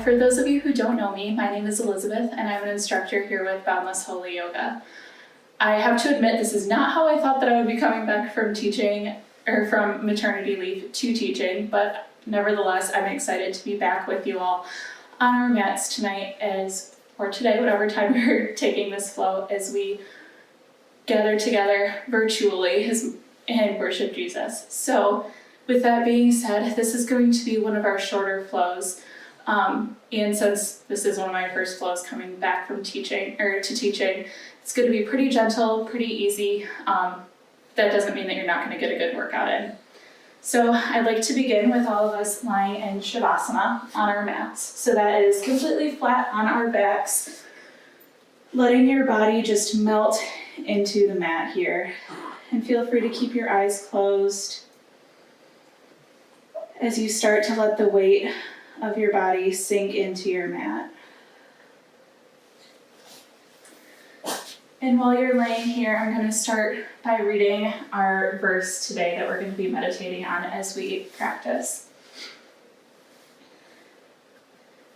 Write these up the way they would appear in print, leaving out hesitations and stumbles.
for those of you who don't know me, my name is Elizabeth and I'm an instructor here with Boundless Holy Yoga. I have to admit, this is not how I thought that I would be coming back from teaching or from maternity leave to teaching, but nevertheless, I'm excited to be back with you all on our mats tonight or today, whatever time we're taking this flow, as we gather together virtually and worship Jesus. So with that being said, this is going to be one of our shorter flows. And since this is one of my first flows coming back from teaching, it's going to be pretty gentle, pretty easy. That doesn't mean that you're not going to get a good workout in. So I'd like to begin with all of us lying in Shavasana on our mats. So that is completely flat on our backs, letting your body just melt into the mat here. And feel free to keep your eyes closed as you start to let the weight of your body sink into your mat. And while you're laying here, I'm going to start by reading our verse today that we're going to be meditating on as we practice.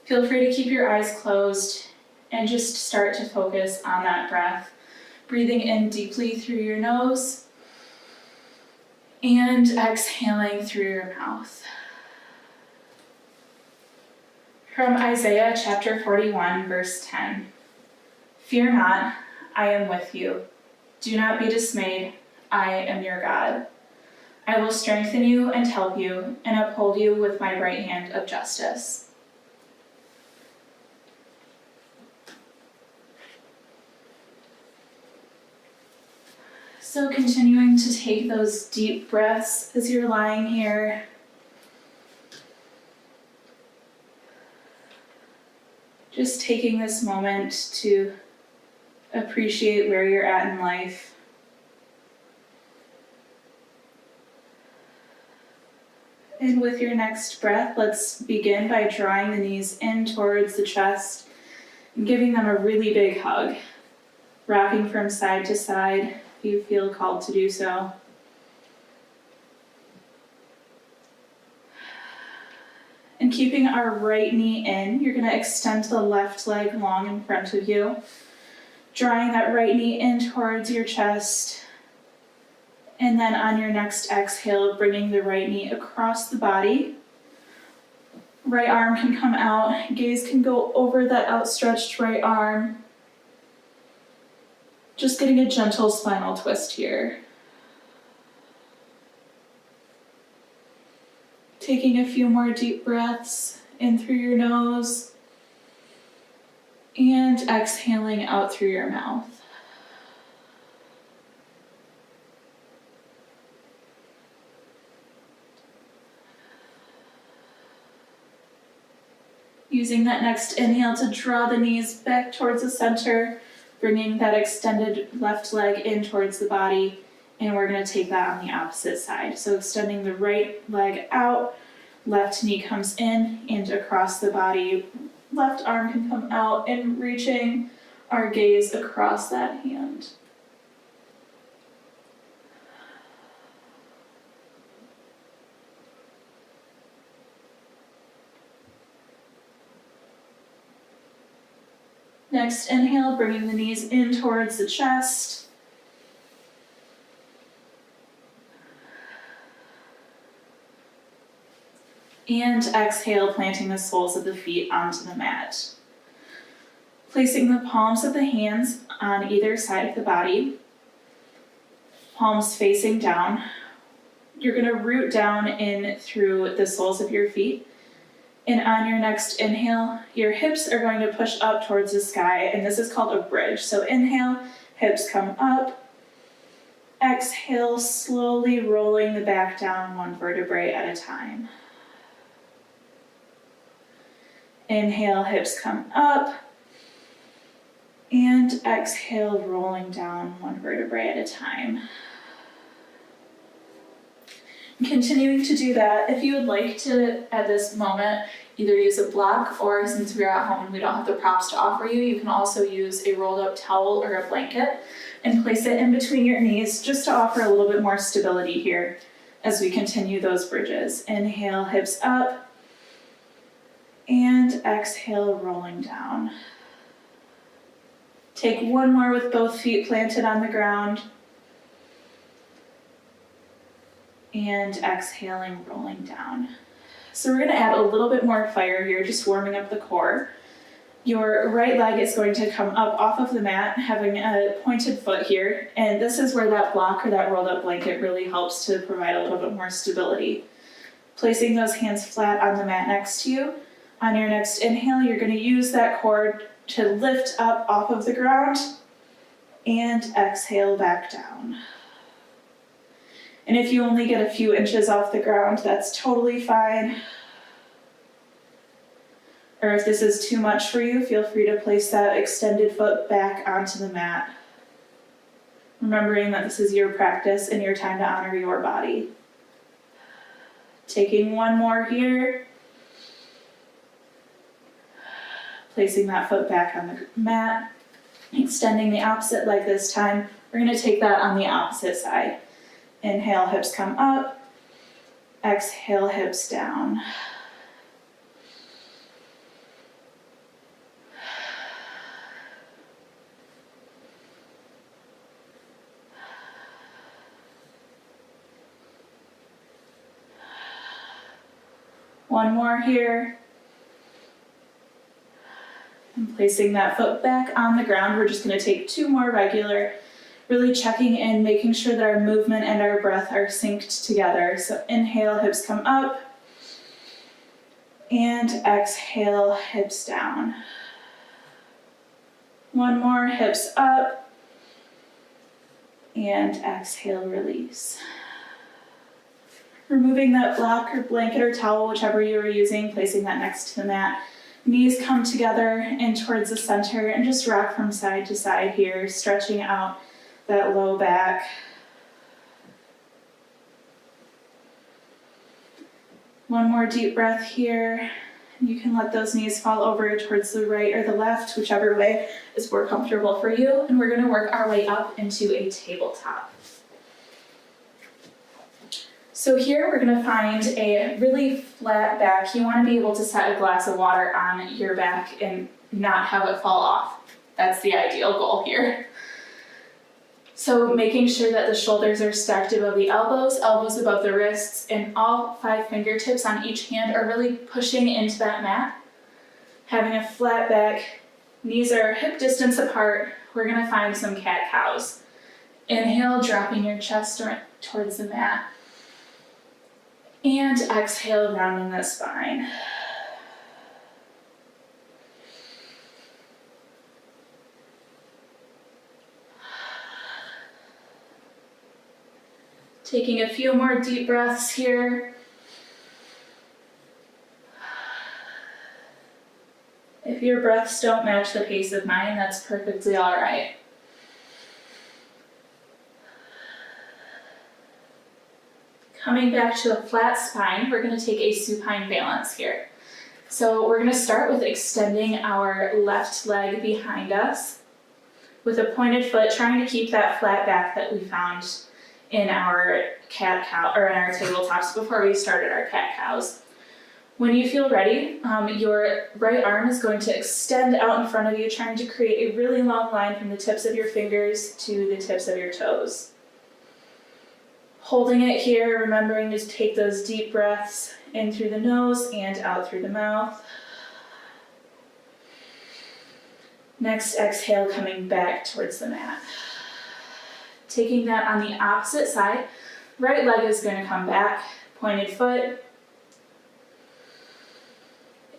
Feel free to keep your eyes closed and just start to focus on that breath, breathing in deeply through your nose and exhaling through your mouth. From Isaiah chapter 41, verse 10. Fear not, I am with you. Do not be dismayed, I am your God. I will strengthen you and help you and uphold you with my right hand of justice. So continuing to take those deep breaths as you're lying here. Just taking this moment to appreciate where you're at in life. And with your next breath, let's begin by drawing the knees in towards the chest and giving them a really big hug, rocking from side to side if you feel called to do so. And keeping our right knee in, you're going to extend the left leg long in front of you, drawing that right knee in towards your chest. And then on your next exhale, bringing the right knee across the body. Right arm can come out, gaze can go over that outstretched right arm. Just getting a gentle spinal twist here. Taking a few more deep breaths in through your nose and exhaling out through your mouth. Using that next inhale to draw the knees back towards the center, bringing that extended left leg in towards the body. And we're going to take that on the opposite side. So extending the right leg out, left knee comes in and across the body. Left arm can come out and reaching our gaze across that hand. Next inhale, bringing the knees in towards the chest. And exhale, planting the soles of the feet onto the mat. Placing the palms of the hands on either side of the body, palms facing down. You're going to root down in through the soles of your feet. And on your next inhale, your hips are going to push up towards the sky, and this is called a bridge. So inhale, hips come up. Exhale, slowly rolling the back down one vertebrae at a time. Inhale, hips come up, and exhale, rolling down one vertebrae at a time. Continuing to do that, if you would like to, at this moment, either use a block, or since we're at home and we don't have the props to offer you, you can also use a rolled up towel or a blanket and place it in between your knees just to offer a little bit more stability here as we continue those bridges. Inhale, hips up. And exhale, rolling down. Take one more with both feet planted on the ground. And exhaling, rolling down. So we're going to add a little bit more fire here, just warming up the core. Your right leg is going to come up off of the mat, having a pointed foot here, and this is where that block or that rolled up blanket really helps to provide a little bit more stability. Placing those hands flat on the mat next to you. On your next inhale, you're going to use that core to lift up off of the ground and exhale back down. And if you only get a few inches off the ground, that's totally fine. Or if this is too much for you, feel free to place that extended foot back onto the mat. Remembering that this is your practice and your time to honor your body. Taking one more here. Placing that foot back on the mat. Extending the opposite leg this time. We're going to take that on the opposite side. Inhale, hips come up. Exhale, hips down. One more here. And placing that foot back on the ground, we're just going to take two more regular, really checking in, making sure that our movement and our breath are synced together. So inhale, hips come up. And exhale, hips down. One more, hips up. And exhale, release. Removing that block or blanket or towel, whichever you were using, placing that next to the mat. Knees come together and towards the center and just rock from side to side here, stretching out that low back. One more deep breath here. You can let those knees fall over towards the right or the left, whichever way is more comfortable for you. And we're going to work our way up into a tabletop. So here we're going to find a really flat back. You want to be able to set a glass of water on your back and not have it fall off. That's the ideal goal here. So making sure that the shoulders are stacked above the elbows, elbows above the wrists, and all 5 fingertips on each hand are really pushing into that mat. Having a flat back, knees are hip distance apart. We're going to find some cat-cows. Inhale, dropping your chest towards the mat. And exhale, rounding the spine. Taking a few more deep breaths here. If your breaths don't match the pace of mine, that's perfectly all right. Coming back to a flat spine, we're going to take a supine balance here. So we're going to start with extending our left leg behind us with a pointed foot, trying to keep that flat back that we found in our cat-cow or in our tabletops before we started our cat-cows. When you feel ready, your right arm is going to extend out in front of you, trying to create a really long line from the tips of your fingers to the tips of your toes. Holding it here, remembering to take those deep breaths in through the nose and out through the mouth. Next, exhale, coming back towards the mat. Taking that on the opposite side, right leg is going to come back, pointed foot.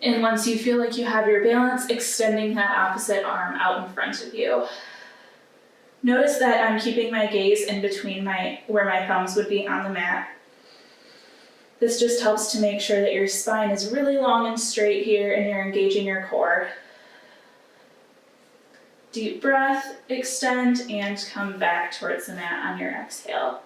And once you feel like you have your balance, extending that opposite arm out in front of you. Notice that I'm keeping my gaze in between where my thumbs would be on the mat. This just helps to make sure that your spine is really long and straight here and you're engaging your core. Deep breath, extend, and come back towards the mat on your exhale.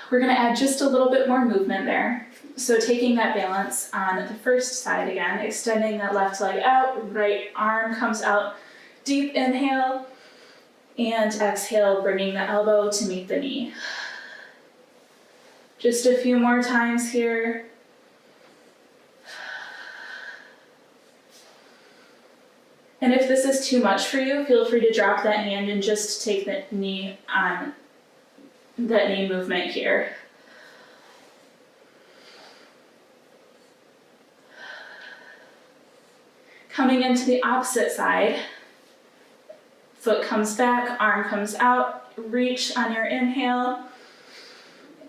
We're going to add just a little bit more movement there. So taking that balance on the first side again, extending that left leg out, right arm comes out, deep inhale, and exhale, bringing the elbow to meet the knee. Just a few more times here. And if this is too much for you, feel free to drop that hand and just take the knee on that knee movement here. Coming into the opposite side, foot comes back, arm comes out, reach on your inhale,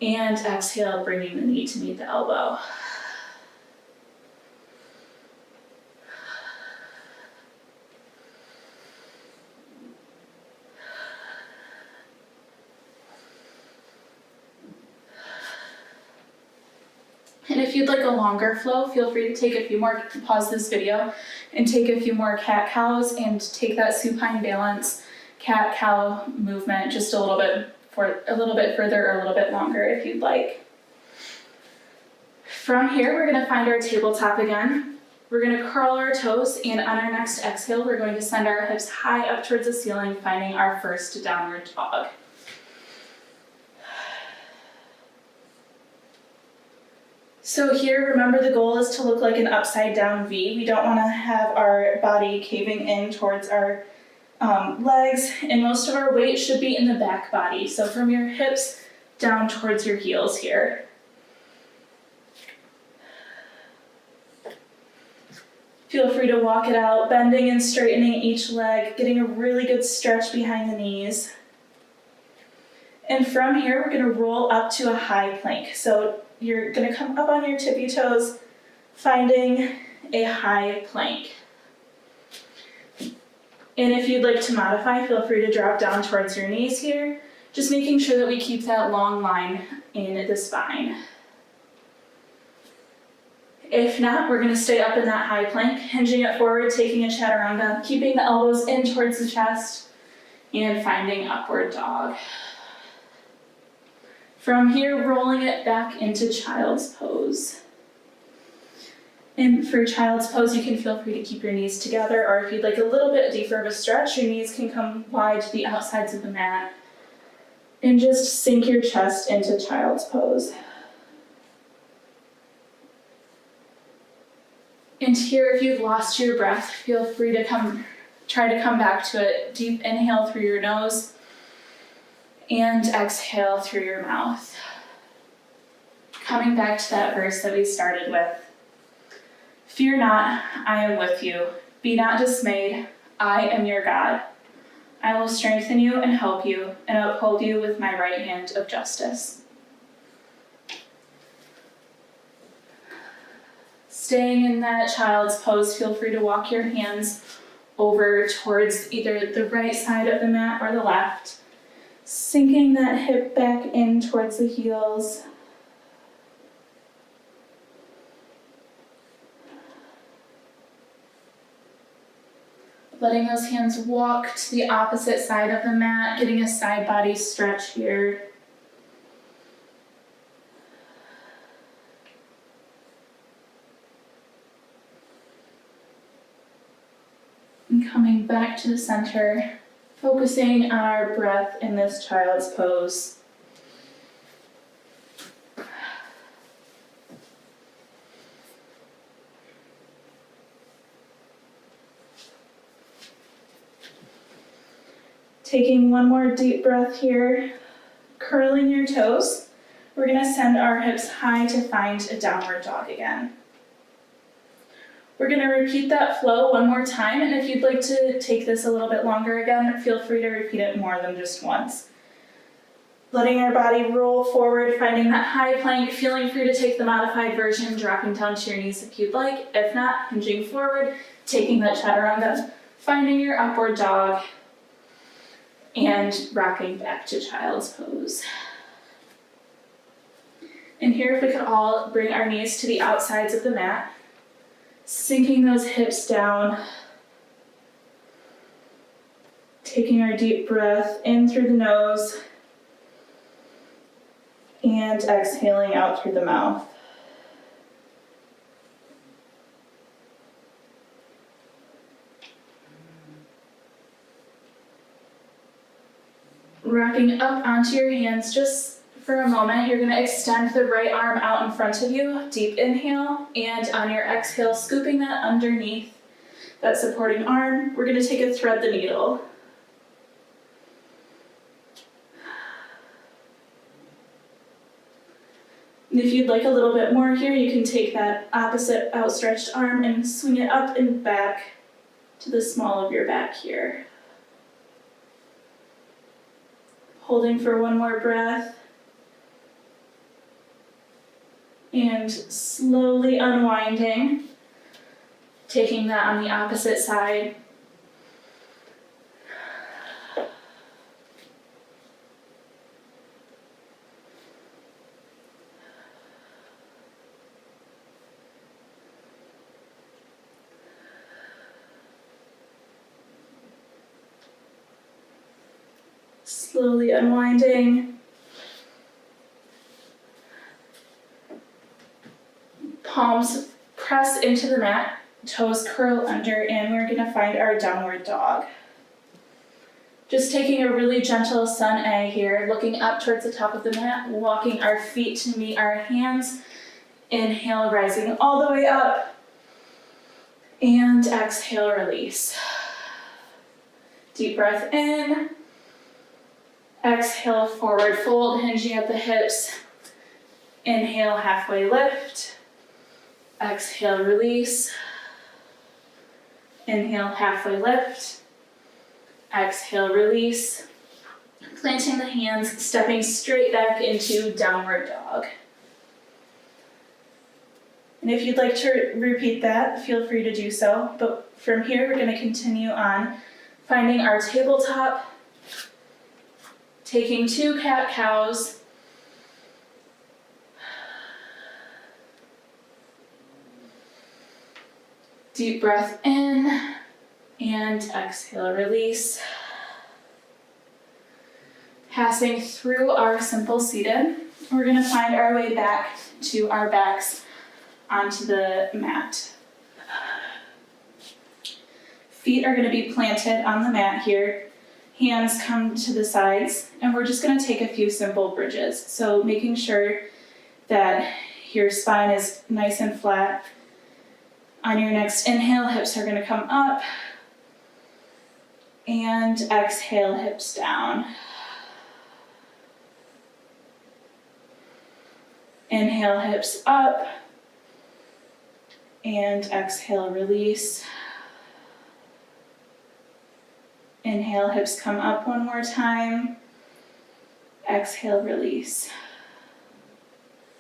and exhale, bringing the knee to meet the elbow. And if you'd like a longer flow, feel free to take a few more, pause this video, and take a few more cat-cows and take that supine balance cat-cow movement just a little bit further or a little bit longer if you'd like. From here, we're going to find our tabletop again. We're going to curl our toes, and on our next exhale, we're going to send our hips high up towards the ceiling, finding our first downward dog. So here, remember the goal is to look like an upside down V. We don't want to have our body caving in towards our legs, and most of our weight should be in the back body. So from your hips down towards your heels here. Feel free to walk it out, bending and straightening each leg, getting a really good stretch behind the knees. And from here, we're going to roll up to a high plank. So you're going to come up on your tippy toes, finding a high plank. And if you'd like to modify, feel free to drop down towards your knees here, just making sure that we keep that long line in the spine. If not, we're going to stay up in that high plank, hinging it forward, taking a chaturanga, keeping the elbows in towards the chest, and finding upward dog. From here, rolling it back into child's pose. And for child's pose, you can feel free to keep your knees together, or if you'd like a little bit deeper of a stretch, your knees can come wide to the outsides of the mat. And just sink your chest into child's pose. And here, if you've lost your breath, feel free to try to come back to it. Deep inhale through your nose and exhale through your mouth. Coming back to that verse that we started with. Fear not, I am with you. Be not dismayed, I am your God. I will strengthen you and help you and uphold you with my right hand of justice. Staying in that child's pose, feel free to walk your hands over towards either the right side of the mat or the left, sinking that hip back in towards the heels. Letting those hands walk to the opposite side of the mat, getting a side body stretch here. And coming back to the center, focusing on our breath in this child's pose. Taking one more deep breath here, curling your toes. We're going to send our hips high to find a downward dog again. We're going to repeat that flow one more time, and if you'd like to take this a little bit longer again, feel free to repeat it more than just once. Letting our body roll forward, finding that high plank, feeling free to take the modified version, dropping down to your knees if you'd like. If not, hinging forward, taking that chaturanga, finding your upward dog, and rocking back to child's pose. And here, if we could all bring our knees to the outsides of the mat, sinking those hips down, taking our deep breath in through the nose, and exhaling out through the mouth. Rocking up onto your hands just for a moment. You're going to extend the right arm out in front of you, deep inhale, and on your exhale, scooping that underneath that supporting arm, we're going to take a thread the needle. And if you'd like a little bit more here, you can take that opposite outstretched arm and swing it up and back to the small of your back here. Holding for one more breath. And slowly unwinding, taking that on the opposite side. Slowly unwinding. Palms press into the mat, toes curl under, and we're gonna find our downward dog. Just taking a really gentle sun A here, looking up towards the top of the mat, walking our feet to meet our hands. Inhale, rising all the way up. And exhale, release. Deep breath in. Exhale, forward fold, hinging at the hips. Inhale, halfway lift. Exhale, release. Inhale, halfway lift. Exhale, release. Planting the hands, stepping straight back into downward dog. And if you'd like to repeat that, feel free to do so. But from here, we're going to continue on, finding our tabletop, taking 2 cat-cows, deep breath in, and exhale, release. Passing through our simple seated, we're going to find our way back to our backs onto the mat. Feet are going to be planted on the mat here. Hands come to the sides, and we're just going to take a few simple bridges. So making sure that your spine is nice and flat. On your next inhale, hips are going to come up, and exhale, hips down. Inhale, hips up, and exhale, release. Inhale, hips come up one more time. Exhale, release.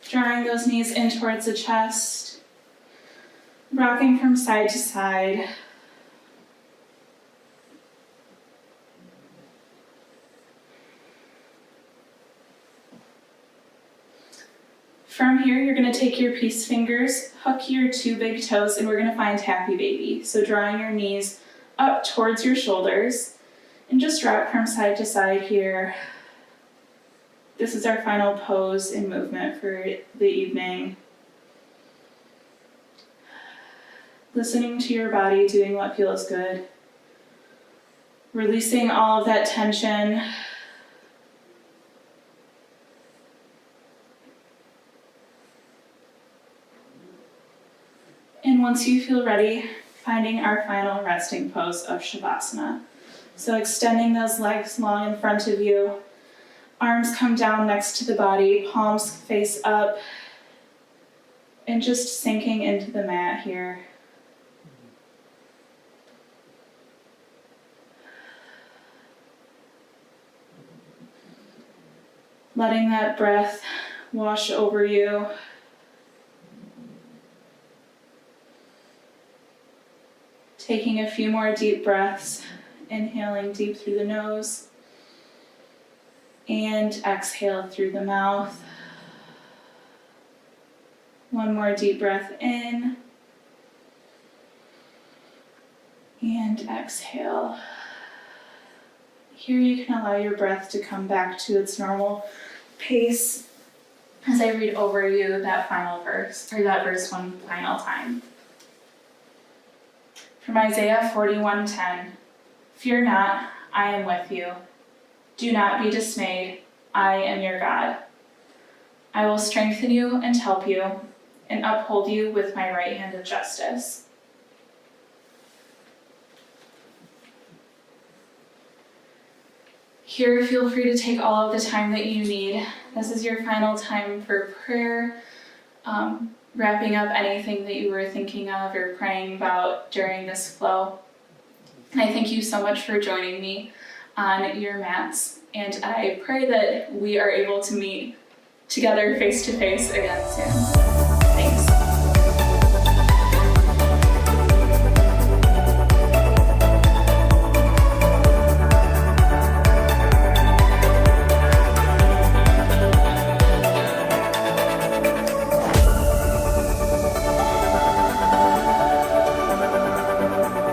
Drawing those knees in towards the chest. Rocking from side to side. From here, you're going to take your peace fingers, hook your 2 big toes, and we're going to find happy baby. So drawing your knees up towards your shoulders, and just rock from side to side here. This is our final pose and movement for the evening. Listening to your body, doing what feels good. Releasing all of that tension. And once you feel ready, finding our final resting pose of Shavasana. So extending those legs long in front of you. Arms come down next to the body, palms face up. And just sinking into the mat here. Letting that breath wash over you. Taking a few more deep breaths, inhaling deep through the nose, and exhale through the mouth. One more deep breath in, and exhale. Here you can allow your breath to come back to its normal pace as I read over you that final verse, or that verse one final time. From Isaiah 41:10, "Fear not, I am with you. Do not be dismayed, I am your God. I will strengthen you and help you, and uphold you with my right hand of justice." Here, feel free to take all of the time that you need. This is your final time for prayer, wrapping up anything that you were thinking of or praying about during this flow. I thank you so much for joining me on your mats, and I pray that we are able to meet together face to face again soon. Thanks.